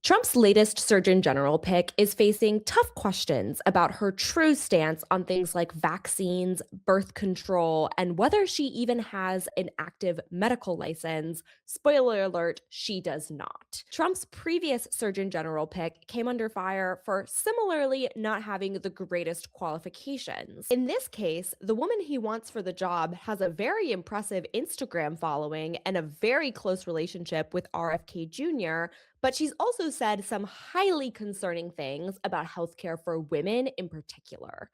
Trump's latest Surgeon General pick is facing tough questions about her true stance on things like vaccines, birth control, and whether she even has an active medical license. Spoiler alert, she does not. Trump's previous Surgeon General pick came under fire for similarly not having the greatest qualifications. In this case, the woman he wants for the job has a very impressive Instagram following and a very close relationship with RFK Jr., but she's also said some highly concerning things about healthcare for women in particular.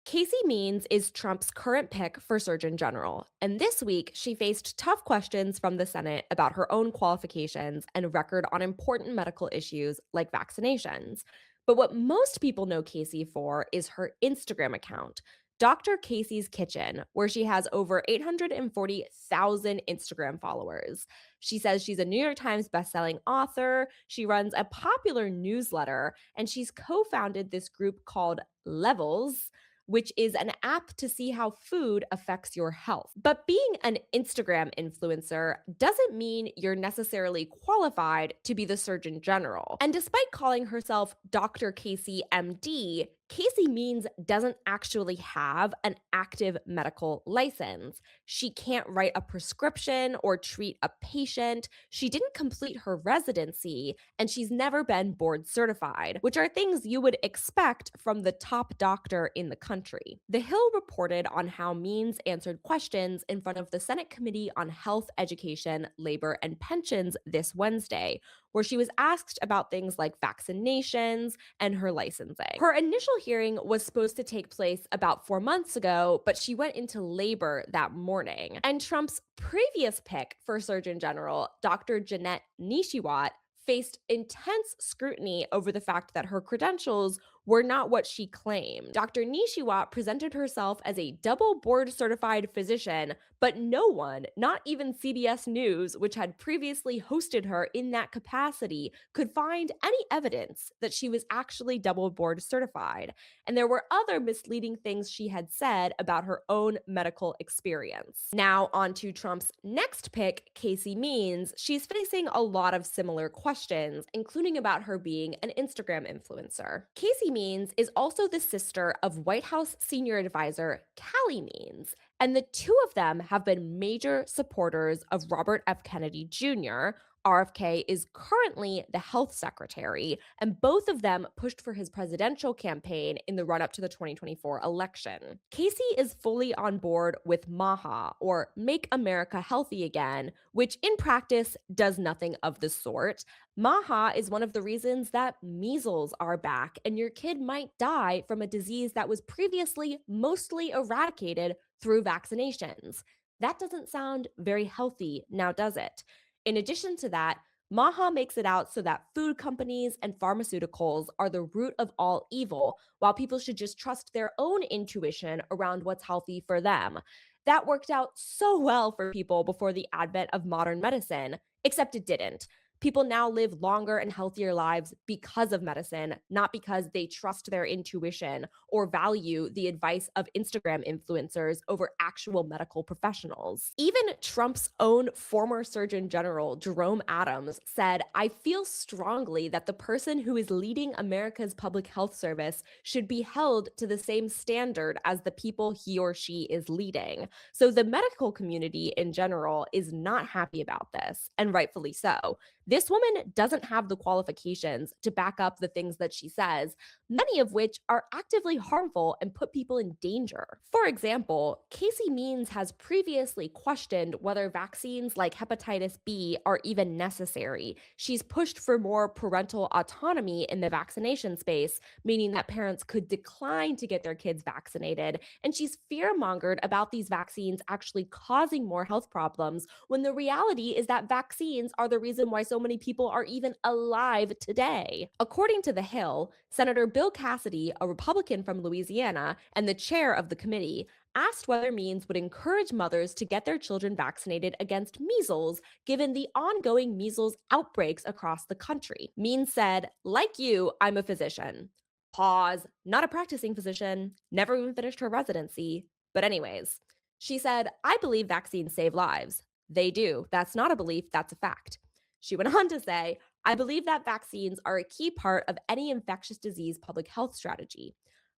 Casey Means is Trump's current pick for Surgeon General, and this week she faced tough questions from the Senate about her own qualifications and record on important medical issues like vaccinations. But what most people know Casey for is her Instagram account, Dr. Casey's Kitchen, where she has over 840,000 Instagram followers. She says she's a New York Times bestselling author, she runs a popular newsletter, and she's co founded this group called Levels, which is an app to see how food affects your health. But being an Instagram influencer doesn't mean you're necessarily qualified to be the Surgeon General. And despite calling herself Dr. Casey MD, Casey Means doesn't actually have an active medical license. She can't write a prescription or treat a patient. She didn't complete her residency, and she's never been board certified, which are things you would expect from the top doctor in the country. The Hill reported on how Means answered questions in front of the Senate Committee on Health, Education, Labor, and Pensions this Wednesday, where she was asked about things like vaccinations and her licensing. Her initial hearing was supposed to take place about 4 months ago, but she went into labor that morning. And Trump's previous pick for Surgeon General, Dr. Jeanette Nishiwat, faced intense scrutiny over the fact that her credentials were not what she claimed. Dr. Nishiwat presented herself as a double board certified physician, but no one, not even CBS News, which had previously hosted her in that capacity, could find any evidence that she was actually double board certified. And there were other misleading things she had said about her own medical experience. Now, on to Trump's next pick, Casey Means. She's facing a lot of similar questions, including about her being an Instagram influencer. Casey Means is also the sister of White House senior advisor Callie Means, and the two of them have been major supporters of Robert F. Kennedy Jr. RFK is currently the health secretary, and both of them pushed for his presidential campaign in the run up to the 2024 election. Casey is fully on board with MAHA, or Make America Healthy Again, which in practice does nothing of the sort. MAHA is one of the reasons that measles are back, and your kid might die from a disease that was previously mostly eradicated through vaccinations. That doesn't sound very healthy, now does it? In addition to that, Maha makes it out so that food companies and pharmaceuticals are the root of all evil, while people should just trust their own intuition around what's healthy for them. That worked out so well for people before the advent of modern medicine, except it didn't. People now live longer and healthier lives because of medicine, not because they trust their intuition or value the advice of Instagram influencers over actual medical professionals. Even Trump's own former Surgeon General, Jerome Adams, said, "I feel strongly that the person who is leading America's public health service should be held to the same standard as the people he or she is leading." So the medical community in general is not happy about this, and rightfully so. This woman doesn't have the qualifications to back up the things that she says, many of which are actively harmful and put people in danger. For example, Casey Means has previously questioned whether vaccines like hepatitis B are even necessary. She's pushed for more parental autonomy in the vaccination space, meaning that parents could decline to get their kids vaccinated. And she's fear-mongered about these vaccines actually causing more health problems, when the reality is that vaccines are the reason why so many people are even alive today. According to The Hill, Senator Bill Cassidy, a Republican from Louisiana and the chair of the committee, asked whether Means would encourage mothers to get their children vaccinated against measles, given the ongoing measles outbreaks across the country. Means said, "Like you, I'm a physician." Pause. Not a practicing physician, never even finished her residency. But anyways, she said, "I believe vaccines save lives. They do. That's not a belief, that's a fact. She went on to say, I believe that vaccines are a key part of any infectious disease public health strategy.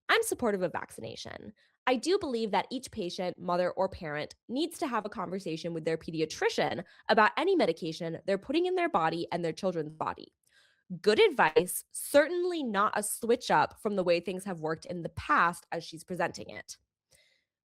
I'm supportive of vaccination. I do believe that each patient, mother, or parent needs to have a conversation with their pediatrician about any medication they're putting in their body and their children's body. Good advice, certainly not a switch up from the way things have worked in the past as she's presenting it.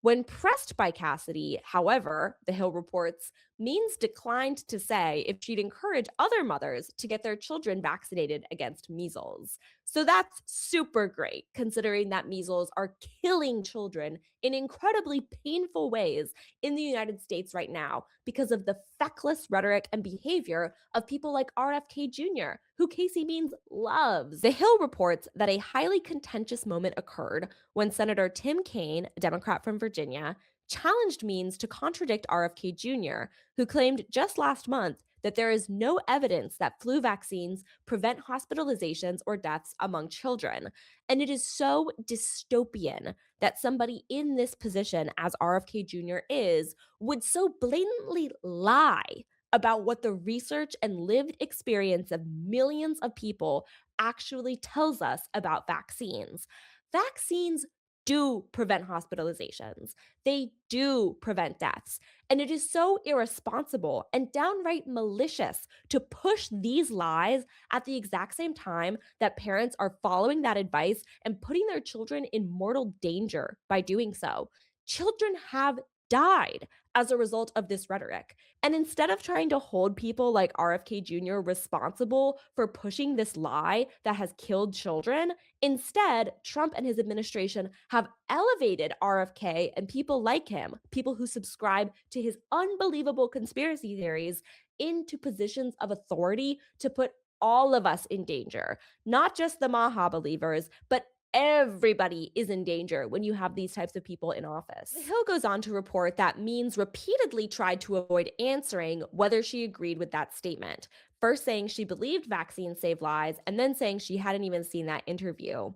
When pressed by Cassidy, however, The Hill reports, Means declined to say if she'd encourage other mothers to get their children vaccinated against measles. So that's super great, considering that measles are killing children in incredibly painful ways in the United States right now because of the feckless rhetoric and behavior of people like RFK Jr., who Casey Means loves. The Hill reports that a highly contentious moment occurred when Senator Tim Kaine, a Democrat from Virginia, challenged Means to contradict RFK Jr., who claimed just last month that there is no evidence that flu vaccines prevent hospitalizations or deaths among children. And it is so dystopian that somebody in this position, as RFK Jr. is, would so blatantly lie about what the research and lived experience of millions of people actually tells us about vaccines. Vaccines do prevent hospitalizations. They do prevent deaths. And it is so irresponsible and downright malicious to push these lies at the exact same time that parents are following that advice and putting their children in mortal danger by doing so. Children have died as a result of this rhetoric. And instead of trying to hold people like RFK Jr. responsible for pushing this lie that has killed children, instead, Trump and his administration have elevated RFK and people like him, people who subscribe to his unbelievable conspiracy theories, into positions of authority to put all of us in danger, not just the Maha believers, but everybody is in danger when you have these types of people in office. The Hill goes on to report that Means repeatedly tried to avoid answering whether she agreed with that statement, first saying she believed vaccines save lives, and then saying she hadn't even seen that interview.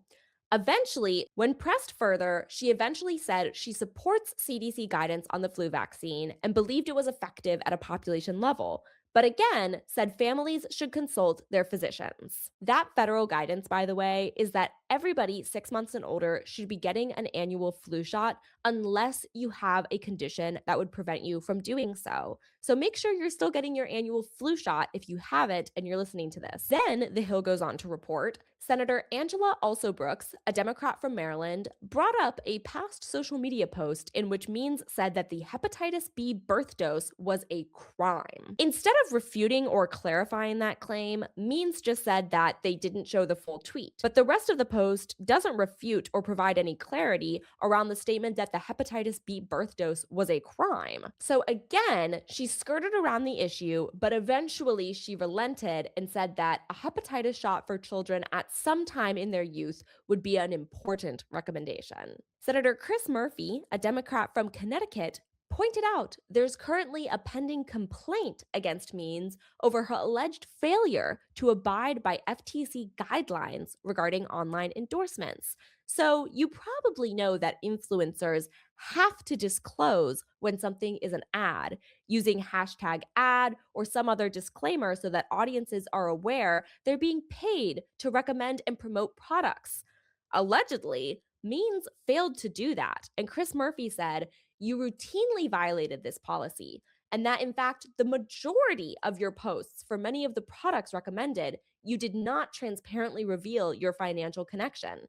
Eventually, when pressed further, she eventually said she supports CDC guidance on the flu vaccine and believed it was effective at a population level, but again said families should consult their physicians. That federal guidance, by the way, is that everybody 6 months and older should be getting an annual flu shot unless you have a condition that would prevent you from doing so. So make sure you're still getting your annual flu shot if you haven't and you're listening to this. Then The Hill goes on to report Senator Angela Also Brooks, a Democrat from Maryland, brought up a past social media post in which Means said that the hepatitis B birth dose was a crime. Instead of refuting or clarifying that claim, Means just said that they didn't show the full tweet. But the rest of the post doesn't refute or provide any clarity around the statement that the hepatitis B birth dose was a crime. So again, she skirted around the issue, but eventually she relented and said that a hepatitis shot for children at some time in their youth would be an important recommendation. Senator Chris Murphy, a Democrat from Connecticut, pointed out there's currently a pending complaint against Means over her alleged failure to abide by FTC guidelines regarding online endorsements. So, you probably know that influencers have to disclose when something is an ad using hashtag ad or some other disclaimer so that audiences are aware they're being paid to recommend and promote products. Allegedly, Means failed to do that. And Chris Murphy said, you routinely violated this policy, and that in fact, the majority of your posts for many of the products recommended, you did not transparently reveal your financial connection.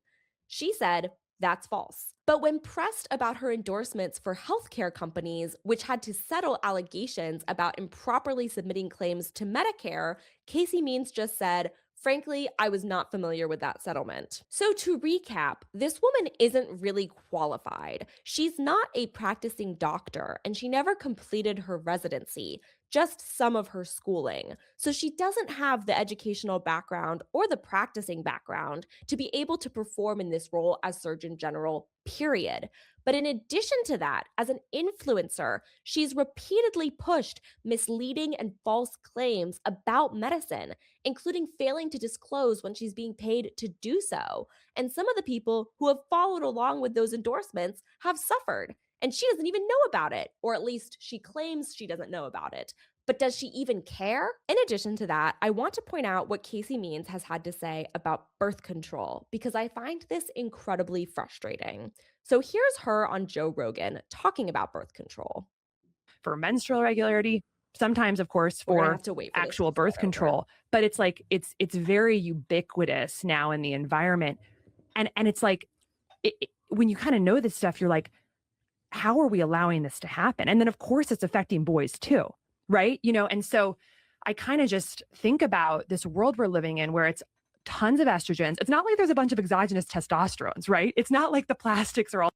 She said, that's false. But when pressed about her endorsements for healthcare companies, which had to settle allegations about improperly submitting claims to Medicare, Casey Means just said, frankly, I was not familiar with that settlement. So, to recap, this woman isn't really qualified. She's not a practicing doctor, and she never completed her residency, just some of her schooling. So, she doesn't have the educational background or the practicing background to be able to perform in this role as Surgeon General, period. But in addition to that, as an influencer, she's repeatedly pushed misleading and false claims about medicine, including failing to disclose when she's being paid to do so. And some of the people who have followed along with those endorsements have suffered, And she doesn't even know about it, or at least she claims she doesn't know about it. But does she even care? In addition to that, I want to point out what Casey Means has had to say about birth control because I find this incredibly frustrating. So here's her on Joe Rogan talking about birth control. For menstrual regularity, sometimes, of course, We're going to for have to wait for this to actual start birth over. control. But it's like it's very ubiquitous now in the environment, and it's like when you kind of know this stuff, you're like, how are we allowing this to happen? And then, of course, it's affecting boys too, right? And so I kind of just think about this world we're living in where it's tons of estrogens. It's not like there's a bunch of exogenous testosterones, right? It's not like the plastics are all.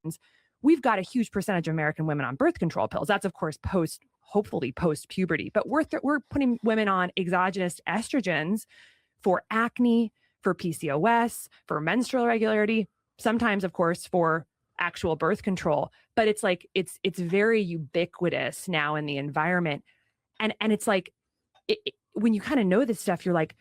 We've got a huge percentage of American women on birth control pills. That's, of course, hopefully post puberty, but we're putting women on exogenous estrogens for acne, for PCOS, for menstrual regularity, sometimes, of course, for actual birth control. But it's like it's very ubiquitous now in the environment, and it's like when you kind of know this stuff, you're like,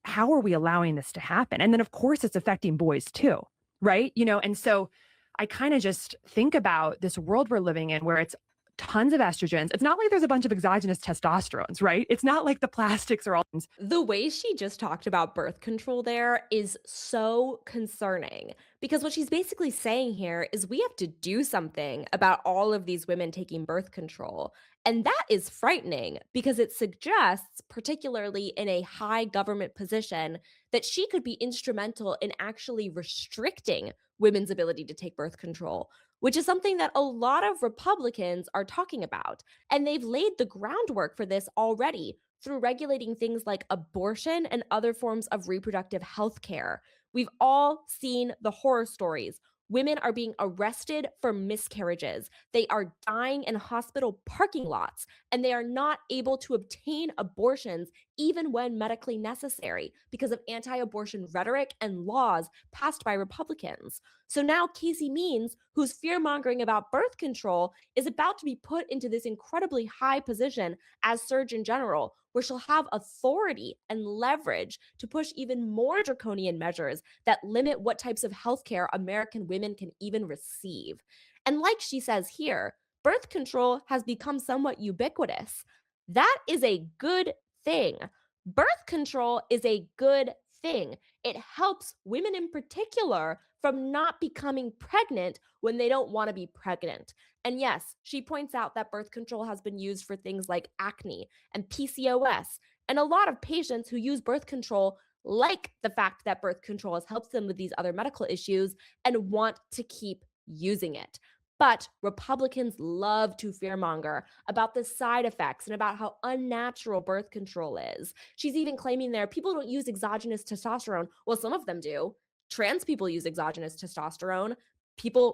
how are we allowing this to happen? And then, of course, it's affecting boys too, right? And so I kind of just think about this world we're living in where it's tons of estrogens. It's not like there's a bunch of exogenous testosterones, right? It's not like the plastics are all. The way she just talked about birth control there is so concerning because what she's basically saying here is we have to do something about all of these women taking birth control. And that is frightening because it suggests, particularly in a high government position, that she could be instrumental in actually restricting women's ability to take birth control, which is something that a lot of Republicans are talking about. And they've laid the groundwork for this already through regulating things like abortion and other forms of reproductive health care. We've all seen the horror stories. Women are being arrested for miscarriages. They are dying in hospital parking lots, and they are not able to obtain abortions even when medically necessary because of anti abortion rhetoric and laws passed by Republicans. So now Casey Means, who's fear mongering about birth control, is about to be put into this incredibly high position as Surgeon General, where she'll have authority and leverage to push even more draconian measures that limit what types of healthcare American women can even receive. And like she says here, birth control has become somewhat ubiquitous. That is a good thing. Birth control is a good thing. It helps women in particular from not becoming pregnant when they don't want to be pregnant. And yes, she points out that birth control has been used for things like acne and PCOS. And a lot of patients who use birth control like the fact that birth control has helped them with these other medical issues and want to keep using it. But Republicans love to fearmonger about the side effects and about how unnatural birth control is. She's even claiming there people don't use exogenous testosterone. Well, some of them do. Trans people use exogenous testosterone.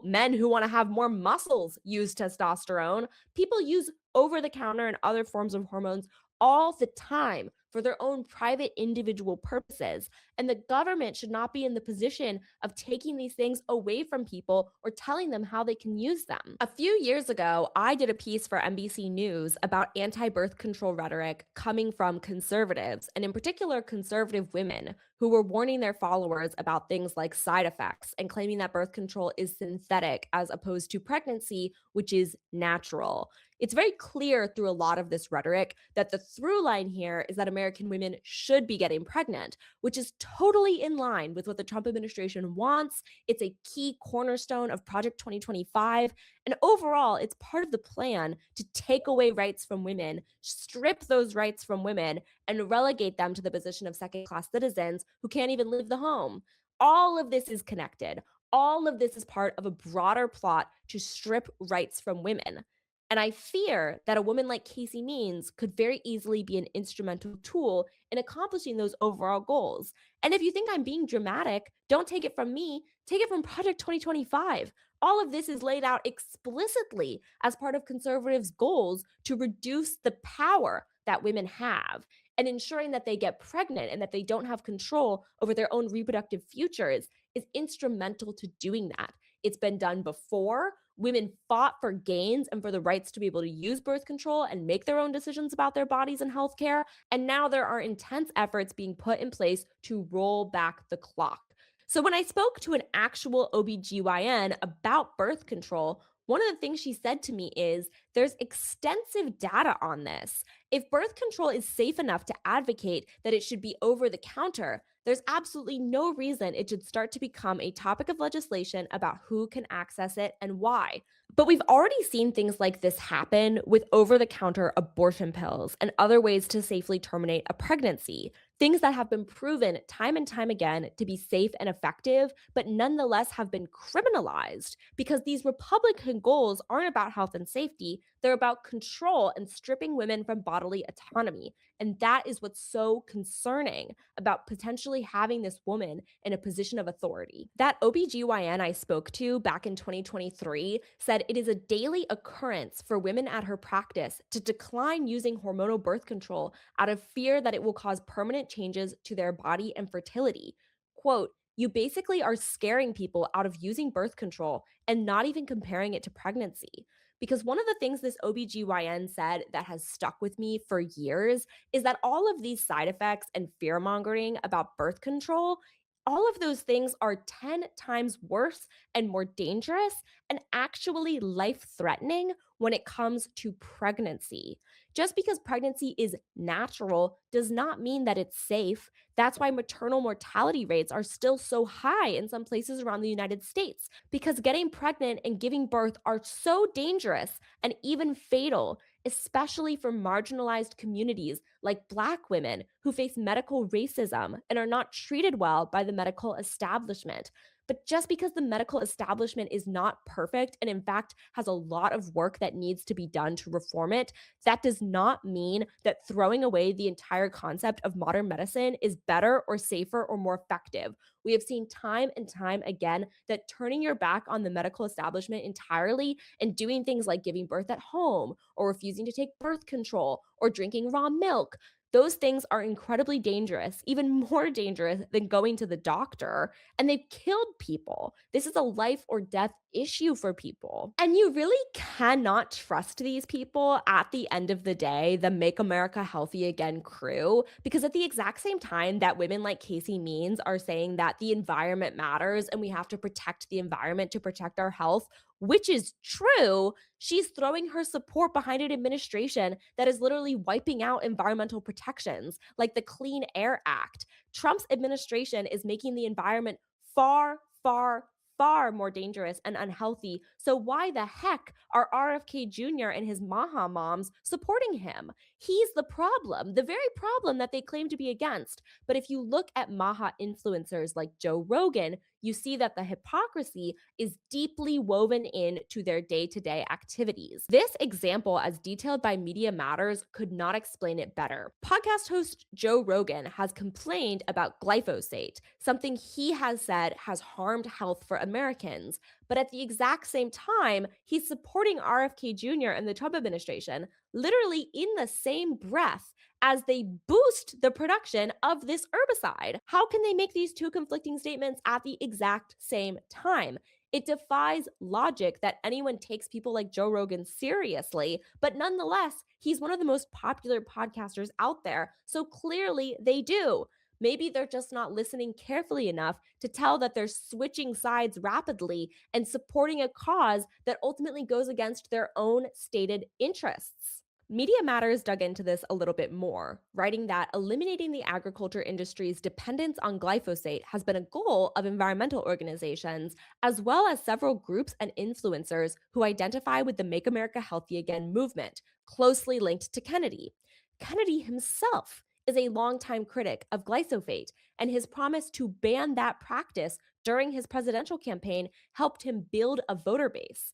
Men who want to have more muscles use testosterone. People use over the counter and other forms of hormones all the time for their own private individual purposes. And the government should not be in the position of taking these things away from people or telling them how they can use them. A few years ago, I did a piece for NBC News about anti birth control rhetoric coming from conservatives, and in particular, conservative women who were warning their followers about things like side effects and claiming that birth control is synthetic as opposed to pregnancy, which is natural. It's very clear through a lot of this rhetoric that the through line here is that American women should be getting pregnant, which is totally in line with what the Trump administration wants. It's a key cornerstone of Project 2025. And overall, it's part of the plan to take away rights from women, strip those rights from women, and relegate them to the position of second class citizens who can't even leave the home. All of this is connected. All of this is part of a broader plot to strip rights from women. And I fear that a woman like Casey Means could very easily be an instrumental tool in accomplishing those overall goals. And if you think I'm being dramatic, don't take it from me, take it from Project 2025. All of this is laid out explicitly as part of conservatives' goals to reduce the power that women have and ensuring that they get pregnant and that they don't have control over their own reproductive futures is instrumental to doing that. It's been done before. Women fought for gains and for the rights to be able to use birth control and make their own decisions about their bodies and healthcare. And now there are intense efforts being put in place to roll back the clock. So when I spoke to an actual OBGYN about birth control, One of the things she said to me is there's extensive data on this. If birth control is safe enough to advocate that it should be over the counter, there's absolutely no reason it should start to become a topic of legislation about who can access it and why. But we've already seen things like this happen with over the counter abortion pills and other ways to safely terminate a pregnancy. Things that have been proven time and time again to be safe and effective, but nonetheless have been criminalized because these Republican goals aren't about health and safety. They're about control and stripping women from bodily autonomy. And that is what's so concerning about potentially having this woman in a position of authority. That OBGYN I spoke to back in 2023 said it is a daily occurrence for women at her practice to decline using hormonal birth control out of fear that it will cause permanent changes to their body and fertility. Quote, you basically are scaring people out of using birth control and not even comparing it to pregnancy. Because one of the things this OBGYN said that has stuck with me for years is that all of these side effects and fear mongering about birth control, all of those things are 10 times worse and more dangerous and actually life threatening when it comes to pregnancy. Just because pregnancy is natural does not mean that it's safe. That's why maternal mortality rates are still so high in some places around the United States, because getting pregnant and giving birth are so dangerous and even fatal, especially for marginalized communities like Black women who face medical racism and are not treated well by the medical establishment. But just because the medical establishment is not perfect and, in fact, has a lot of work that needs to be done to reform it, that does not mean that throwing away the entire concept of modern medicine is better or safer or more effective. We have seen time and time again that turning your back on the medical establishment entirely and doing things like giving birth at home or refusing to take birth control or drinking raw milk, those things are incredibly dangerous, even more dangerous than going to the doctor, and they've killed people. This is a life or death issue for people. And you really cannot trust these people at the end of the day, the Make America Healthy Again crew, because at the exact same time that women like Casey Means are saying that the environment matters and we have to protect the environment to protect our health, which is true, she's throwing her support behind an administration that is literally wiping out environmental protections like the Clean Air Act. Trump's administration is making the environment far, far, far more dangerous and unhealthy. So why the heck are RFK Jr. and his Maha moms supporting him? He's the problem, the very problem that they claim to be against. But if you look at Maha influencers like Joe Rogan, you see that the hypocrisy is deeply woven into their day to day activities. This example, as detailed by Media Matters, could not explain it better. Podcast host Joe Rogan has complained about glyphosate, something he has said has harmed health for Americans. But at the exact same time, he's supporting RFK Jr. and the Trump administration, literally in the same breath as they boost the production of this herbicide. How can they make these two conflicting statements at the exact same time? It defies logic that anyone takes people like Joe Rogan seriously, but nonetheless, he's one of the most popular podcasters out there. So clearly they do. Maybe they're just not listening carefully enough to tell that they're switching sides rapidly and supporting a cause that ultimately goes against their own stated interests. Media Matters dug into this a little bit more, writing that eliminating the agriculture industry's dependence on glyphosate has been a goal of environmental organizations, as well as several groups and influencers who identify with the Make America Healthy Again movement, closely linked to Kennedy. Kennedy himself is a longtime critic of glyphosate, and his promise to ban that practice during his presidential campaign helped him build a voter base.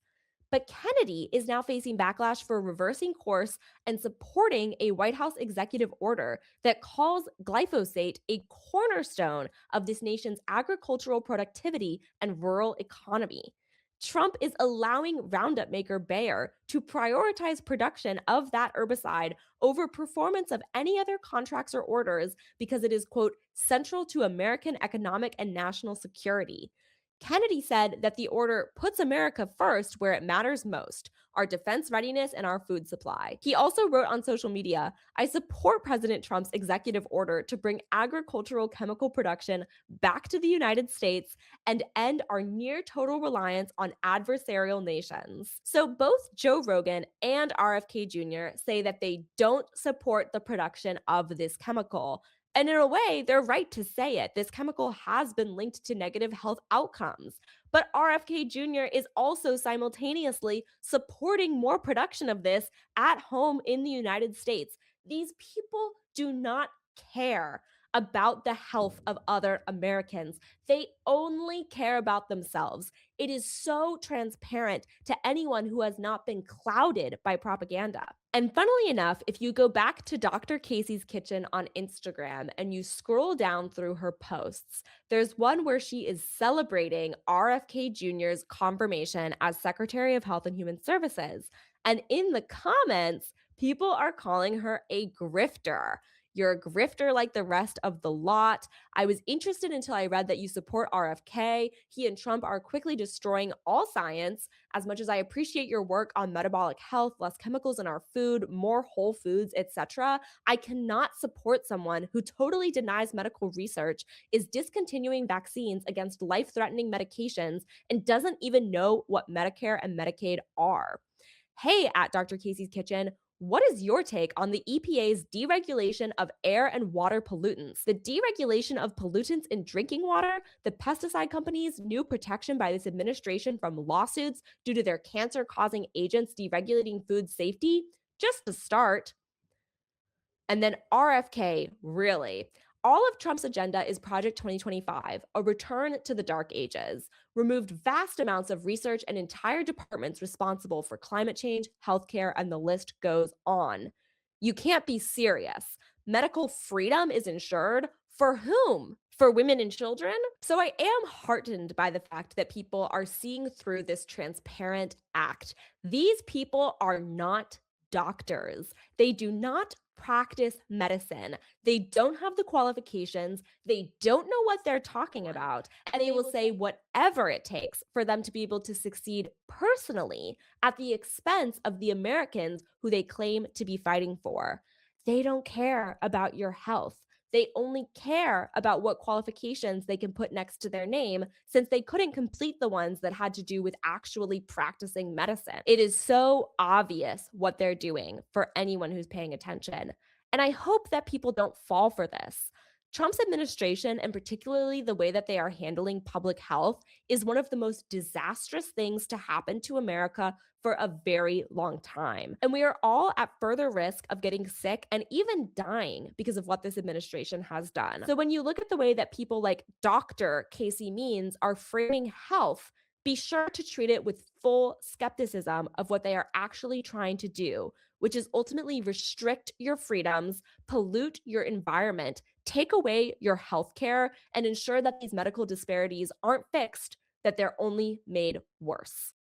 But Kennedy is now facing backlash for reversing course and supporting a White House executive order that calls glyphosate a cornerstone of this nation's agricultural productivity and rural economy. Trump is allowing Roundup maker Bayer to prioritize production of that herbicide over performance of any other contracts or orders because it is, quote, central to American economic and national security. Kennedy said that the order puts America first where it matters most, our defense readiness and our food supply. He also wrote on social media, I support President Trump's executive order to bring agricultural chemical production back to the United States and end our near total reliance on adversarial nations. So both Joe Rogan and RFK Jr. say that they don't support the production of this chemical. And in a way, they're right to say it. This chemical has been linked to negative health outcomes. But RFK Jr. is also simultaneously supporting more production of this at home in the United States. These people do not care about the health of other Americans. They only care about themselves. It is so transparent to anyone who has not been clouded by propaganda. And funnily enough, if you go back to Dr. Casey's Kitchen on Instagram and you scroll down through her posts, there's one where she is celebrating RFK Jr.'s confirmation as Secretary of Health and Human Services. And in the comments, people are calling her a grifter. You're a grifter like the rest of the lot. I was interested until I read that you support RFK. He and Trump are quickly destroying all science. As much as I appreciate your work on metabolic health, less chemicals in our food, more whole foods, etc., I cannot support someone who totally denies medical research, is discontinuing vaccines against life-threatening medications, and doesn't even know what Medicare and Medicaid are. Hey, at Dr. Casey's Kitchen, what is your take on the EPA's deregulation of air and water pollutants? The deregulation of pollutants in drinking water, the pesticide companies' new protection by this administration from lawsuits due to their cancer causing agents deregulating food safety? Just to start. And then RFK, really. All of Trump's agenda is Project 2025, a return to the dark ages, removed vast amounts of research and entire departments responsible for climate change, healthcare, and the list goes on. You can't be serious. Medical freedom is ensured for whom? For women and children? So I am heartened by the fact that people are seeing through this transparent act. These people are not doctors. They do not practice medicine. They don't have the qualifications. They don't know what they're talking about. And they will say whatever it takes for them to be able to succeed personally at the expense of the Americans who they claim to be fighting for. They don't care about your health. They only care about what qualifications they can put next to their name, since they couldn't complete the ones that had to do with actually practicing medicine. It is so obvious what they're doing for anyone who's paying attention. And I hope that people don't fall for this. Trump's administration, and particularly the way that they are handling public health, is one of the most disastrous things to happen to America for a very long time. And we are all at further risk of getting sick and even dying because of what this administration has done. So when you look at the way that people like Dr. Casey Means are framing health, be sure to treat it with full skepticism of what they are actually trying to do, which is ultimately restrict your freedoms, pollute your environment, take away your health care, and ensure that these medical disparities aren't fixed, that they're only made worse.